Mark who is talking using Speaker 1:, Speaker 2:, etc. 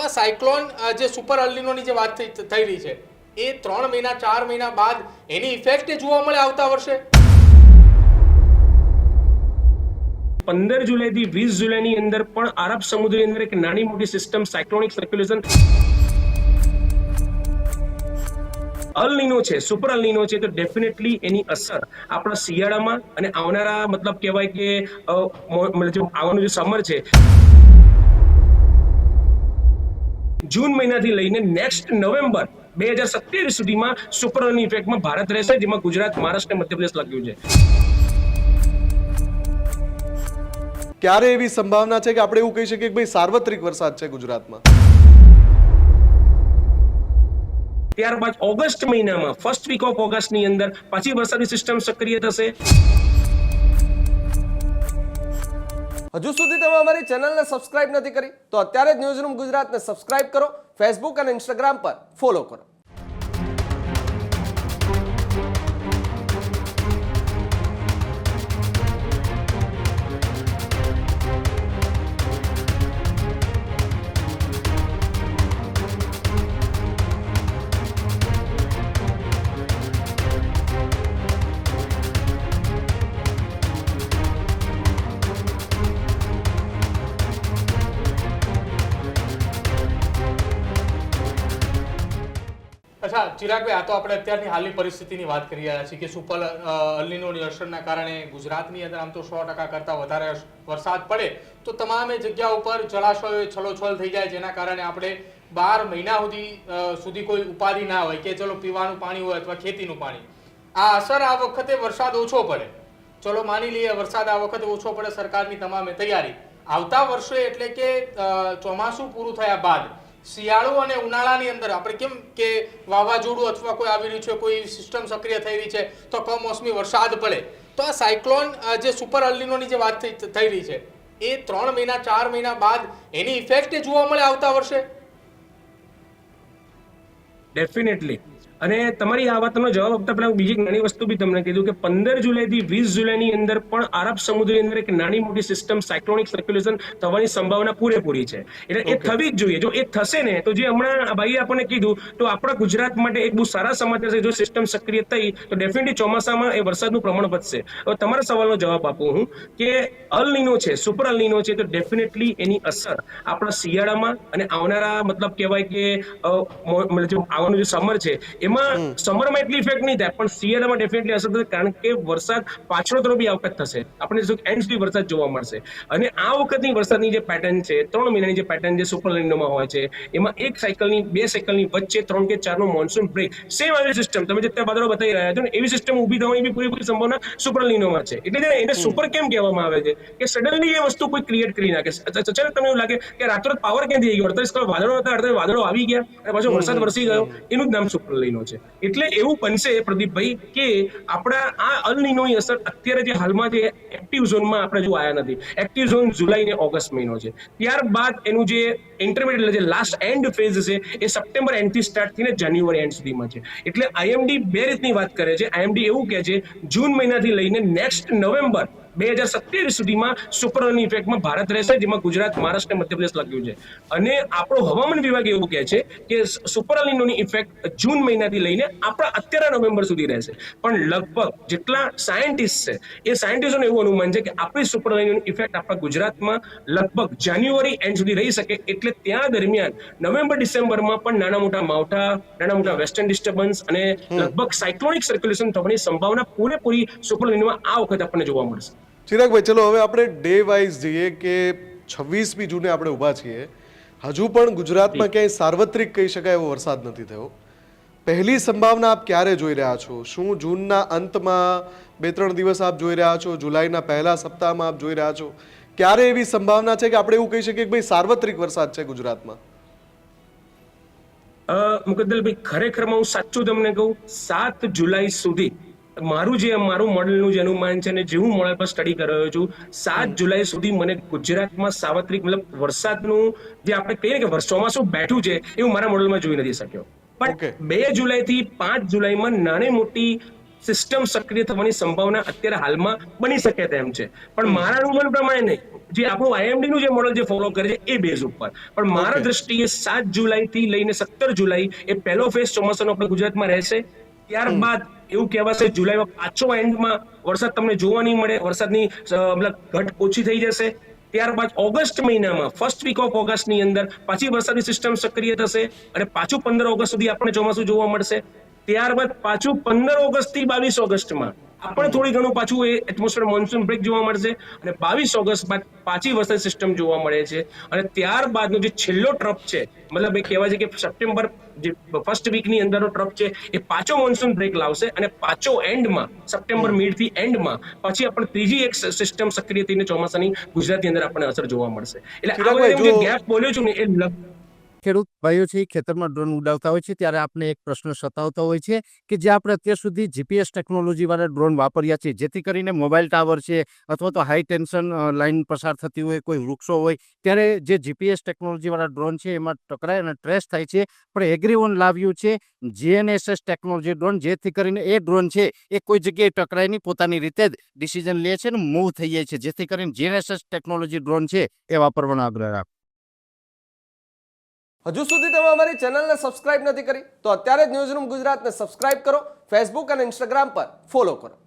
Speaker 1: આ સાયક્લોન જે સુપર અલ્નિનોની જે વાત થઈ રહી છે એ 3 મહિના 4 મહિના બાદ એની ઇફેક્ટ જોવા મળે આવતા વર્ષે?
Speaker 2: 15 જુલાઈથી 20 જુલાઈની અંદર પણ અરબ સમુદ્રની અંદર એક નાની મોટી સિસ્ટમ સાયક્લોનિક સર્ક્યુલેશન અલ્નિનો છે, સુપર અલ્નિનો છે, તો ડેફિનેટલી એની અસર આપણા શિયાળામાં અને આવનારા મતલબ કહેવાય કે આવવાનું જે સમર છે જૂન મહિનાથી લઈને નેક્સ્ટ નવેમ્બર 2027 સુધીમાં સુપર અલ્નિનો ઇફેક્ટમાં ભારત રહેશે, જેમાં ગુજરાત, મહારાષ્ટ્ર, મધ્યપ્રદેશ લખ્યું છે.
Speaker 3: ક્યારે એવી સંભાવના છે કે આપણે એવું કહી શકીએ કે ભાઈ સાર્વત્રિક વરસાદ છે ગુજરાતમાં?
Speaker 2: ત્યારબાદ ઓગસ્ટ મહિનામાં ફર્સ્ટ વીક ઓફ ઓગસ્ટની અંદર પાછી વરસાદી સિસ્ટમ સક્રિય થશે.
Speaker 4: હજુ સુધી તમે અમારી ચેનલને સબસ્ક્રાઇબ નથી કરી તો અત્યારે જ ન્યૂઝરૂમ ગુજરાતને સબસ્ક્રાઇબ કરો, ફેસબુક અને ઇન્સ્ટાગ્રામ પર ફોલો કરો.
Speaker 1: અચ્છા ચિરાગભાઈ, આ તો આપણે અત્યારની હાલની પરિસ્થિતિની વાત કરી રહ્યા છીએ કે સુપર અલ્નિનોની અસરના કારણે ગુજરાતની અંદર આમ તો 100% કરતાં વધારે વરસાદ પડે તો તમામે જગ્યા ઉપર જળાશયો છલોછલ થઈ જાય, જેના કારણે આપણે 12 મહિના સુધી કોઈ ઉપાધિ ના હોય કે ચલો પીવાનું પાણી હોય અથવા ખેતીનું પાણી. આ અસર આ વખતે વરસાદ ઓછો પડે, ચલો માની લઈએ વરસાદ આ વખતે ઓછો પડે, સરકારની તમામે તૈયારી. આવતા વર્ષે એટલે કે ચોમાસું પૂરું થયા બાદ શિયાળો અને ઉનાળાની અંદર આપણે કેમ કે વાવાઝોડું અથવા કોઈ આવી રહ્યું છે, કોઈ સિસ્ટમ સક્રિય થઈ રહી છે તો કમોસમી વરસાદ પડે, તો આ સાયક્લોન જે સુપર અલ્નિનોની જે વાત થઈ રહી છે એ 3 મહિના 4 મહિના બાદ એની ઇફેક્ટ જોવા મળે આવતા વર્ષે?
Speaker 2: ડેફિનેટલી. અને તમારી આ વાતનો જવાબ આપતા પહેલા બીજી નાની વસ્તુ બી તમને કીધું કે 15 જુલાઈથી 20 જુલાઈની અંદર પણ અરબ સમુદ્રની અંદર એક નાની મોટી સિસ્ટમ સાયક્લોનિક સર્ક્યુલેશન થવાની સંભાવના પૂરેપૂરી છે. એટલે એ થવી જ જોઈએ. જો એ થશે ને તો જે હમણાં ભાઈએ આપણને કીધું તો આપણા ગુજરાત માટે એક બહુ સારા સમાચાર છે. જો સિસ્ટમ સક્રિય થઈ તો ડેફિનેટલી ચોમાસામાં એ વરસાદનું પ્રમાણ વધશે. હવે તમારા સવાલનો જવાબ આપું હું કે અલ્નિનો છે, સુપર અલ્નિનો છે, તો ડેફિનેટલી એની અસર આપણા શિયાળામાં અને આવનારા મતલબ કહેવાય કે આવવાનું જે સમર છે એમાં સમરમાં એટલી ઇફેક્ટ નહીં થાય પણ શિયાળામાં ડેફિનેટલી અસર થશે, કારણ કે વરસાદ પાછળ તરફ બી આ વખત થશે. આપણને એન્ડ સુધી વરસાદ જોવા મળશે. અને આ વખતની વરસાદની જે પેટર્ન છે, 3 મહિનાની જે પેટર્ન જે સુપર અલ્નિનોમાં હોય છે એમાં એક સાયકલની 2 સાયકલની વચ્ચે 3 કે 4 નો મોન્સૂન બ્રેક સેમ આવી સિસ્ટમ તમે જે અત્યારે વાદળો બતાવી રહ્યા છો ને એવી સિસ્ટમ ઊભી થવાની બી પૂરેપૂરી સંભાવના સુપર અલ્નિનોમાં છે. એટલે એને સુપર કેમ કહેવામાં આવે છે કે સડનલી એ વસ્તુ કોઈ ક્રિએટ કરી નાખે. અચાનક તમને એવું લાગે કે રાતોરાત પાવર ક્યાંથી આવી ગયો, 48 કલાક વાદળો હતા, 48 વાદળો આવી ગયા અને પાછો વરસાદ વરસી ગયો, એનું જ નામ સુપર અલ્નિનો છે. એટલે એવું બનશે પ્રદીપભાઈ કે આપણા આ અલ્નિનોની અસર અત્યારે જે હાલમાં જે એક્ટિવ ઝોનમાં આપણે જો આયા નથી. એક્ટિવ ઝોન જુલાઈ ને ઓગસ્ટ મહિનો છે. ત્યારબાદ એનું જે ઇન્ટરમીડિયેટ જે લાસ્ટ એન્ડ ફેઝ છે એ સપ્ટેમ્બર એન્ડ થી સ્ટાર્ટ થઈને જાન્યુઆરી એન્ડ સુધીમાં છે. એટલે આઈએમડી બે રીતની વાત કરે છે. આઈએમડી એવું કહે છે જૂન મહિનાથી લઈને નેક્સ્ટ નવેમ્બર 2027 સુધીમાં સુપર અલ્નિનો ઇફેક્ટમાં ભારત રહેશે, જેમાં ગુજરાત, મહારાષ્ટ્ર, મધ્યપ્રદેશ લખ્યું છે. અને આપણો હવામાન વિભાગ એવું કહે છે કે સુપર અલ્નિનોની ઇફેક્ટ જૂન મહિનાથી લઈને આપણા અત્યારના નવેમ્બર સુધી રહેશે. પણ લગભગ જેટલા સાયન્ટિસ્ટ છે એ સાયન્ટિસ્ટોનું એવું અનુમાન છે કે આપણી સુપર અલ્નિનોની ઇફેક્ટ આપણા ગુજરાતમાં લગભગ જાન્યુઆરી એન્ડ સુધી રહી શકે. એટલે ત્યાં દરમિયાન નવેમ્બર ડિસેમ્બરમાં પણ નાના મોટા માવઠા, નાના મોટા વેસ્ટર્ન ડિસ્ટર્બન્સ અને લગભગ સાયક્લોનિક સર્ક્યુલેશન થવાની સંભાવના પૂરેપૂરી સુપર અલ્નિનોમાં આ વખત આપણને જોવા મળશે.
Speaker 3: ચિરાગભાઈ, ચલો હવે આપણે ડે વાઇઝ જઈએ કે 26મી જૂને આપણે ઊભા છીએ, હજુ પણ ગુજરાતમાં ક્યાંય સાર્વત્રિક કહી શકાય એવો વરસાદ નથી થયો. પહેલી સંભાવના આપ ક્યારે જોઈ રહ્યા છો? શું જૂનના અંતમાં 2-3 દિવસ આપ જોઈ રહ્યા છો? જુલાઈના પહેલા સપ્તાહમાં આપ જોઈ રહ્યા છો? ક્યારે એવી સંભાવના છે કે આપણે એવું કહી શકીએ કે ભાઈ સાર્વત્રિક વરસાદ છે ગુજરાતમાં?
Speaker 2: મુકદ્દલભાઈ, ખરેખરમાં હું સાચું તમને કહું, 7 જુલાઈ સુધી મારું મોડેલનું જે અનુમાન છે ને જે હું મોડેલ પર સ્ટડી કરી રહ્યો છું, 7 જુલાઈ સુધી મને ગુજરાતમાં સાર્વત્રિક મતલબ વરસાદનું જે આપણે કહીએ કે ચોમાસું બેઠું છે એવું મારા મોડેલમાં જોઈ નથી શક્યો. પણ 2 જુલાઈથી 5 જુલાઈમાં નાની મોટી સિસ્ટમ સક્રિય થવાની સંભાવના અત્યારે હાલમાં બની શકે તેમ છે. પણ મારા અનુમાન પ્રમાણે નહીં, જે આપણું IMD નું જે મોડલ જે ફોલો કરે છે એ બેઝ ઉપર. પણ મારા
Speaker 3: Okay.
Speaker 2: દ્રષ્ટિએ 7 જુલાઈથી લઈને 17 જુલાઈ એ પહેલો ફેઝ ચોમાસાનો આપણે ગુજરાતમાં રહેશે. ત્યારબાદ એવું કહેવાશે જુલાઈમાં પાછો એન્ડમાં વરસાદ તમને જોવા નહીં મળે, વરસાદની મતલબ ઘટ ઓછી થઈ જશે. ત્યારબાદ ઓગસ્ટ મહિનામાં ફર્સ્ટ વીક ઓફ ઓગસ્ટની અંદર પાછી વરસાદની સિસ્ટમ સક્રિય થશે અને પાછું 15 ઓગસ્ટ સુધી આપણને ચોમાસું જોવા મળશે. ત્યારબાદ પાછું 15 ઓગસ્ટ થી 22 ઓગસ્ટમાં આપણે થોડી ઘણું પાછું એ એટમોસ્ફિયર મોન્સૂન બ્રેક જોવા મળશે અને 22 ઓગસ્ટ બાદ પાછી વરસાદ સિસ્ટમ જોવા મળે છે. અને ત્યારબાદનો જે છેલ્લો ટ્રપ છે, મતલબ એ કહેવાય છે કે સપ્ટેમ્બર જે ફર્સ્ટ વીકની અંદરનો ટ્રપ છે એ પાછો મોન્સૂન બ્રેક લાવશે અને પાછો એન્ડમાં સપ્ટેમ્બર મિડ થી એન્ડમાં પછી આપણે ત્રીજી એક સિસ્ટમ સક્રિય થઈને ચોમાસાની ગુજરાતની અંદર આપણને અસર જોવા મળશે. એટલે આ
Speaker 3: ચિરાગભાઈ,
Speaker 2: વખતે જે
Speaker 3: જો-
Speaker 2: ગેપ બોલ્યો છું ને એ
Speaker 5: ખેડૂત ભાઈઓ છે એ ખેતરમાં ડ્રોન ઉડાવતા હોય છે ત્યારે આપણે એક પ્રશ્ન સતાવતો હોય છે કે જે આપણે અત્યાર સુધી જીપીએસ ટેકનોલોજીવાળા ડ્રોન વાપર્યા છે, જેથી કરીને મોબાઈલ ટાવર છે અથવા તો હાઈ ટેન્શન લાઇન પસાર થતી હોય, કોઈ વૃક્ષો હોય, ત્યારે જે જીપીએસ ટેકનોલોજીવાળા ડ્રોન છે એમાં ટકરાય અને ટ્રેસ થાય છે. પણ એગ્રીવન લાવ્યું છે GNSS ટેકનોલોજી ડ્રોન, જેથી કરીને એ ડ્રોન છે એ કોઈ જગ્યાએ ટકરાય નહીં, પોતાની રીતે જ ડિસિઝન લે છે અને મૂવ થઈ જાય છે, જેથી કરીને GNSS ટેકનોલોજી ડ્રોન છે એ વાપરવાનો આગ્રહ રાખો.
Speaker 4: હજુ સુધી તમે અમારી ચેનલને સબસ્ક્રાઇબ નથી કરી તો અત્યારે જ ન્યૂઝરૂમ ગુજરાતને સબસ્ક્રાઇબ કરો, ફેસબુક અને ઇન્સ્ટાગ્રામ પર ફોલો કરો.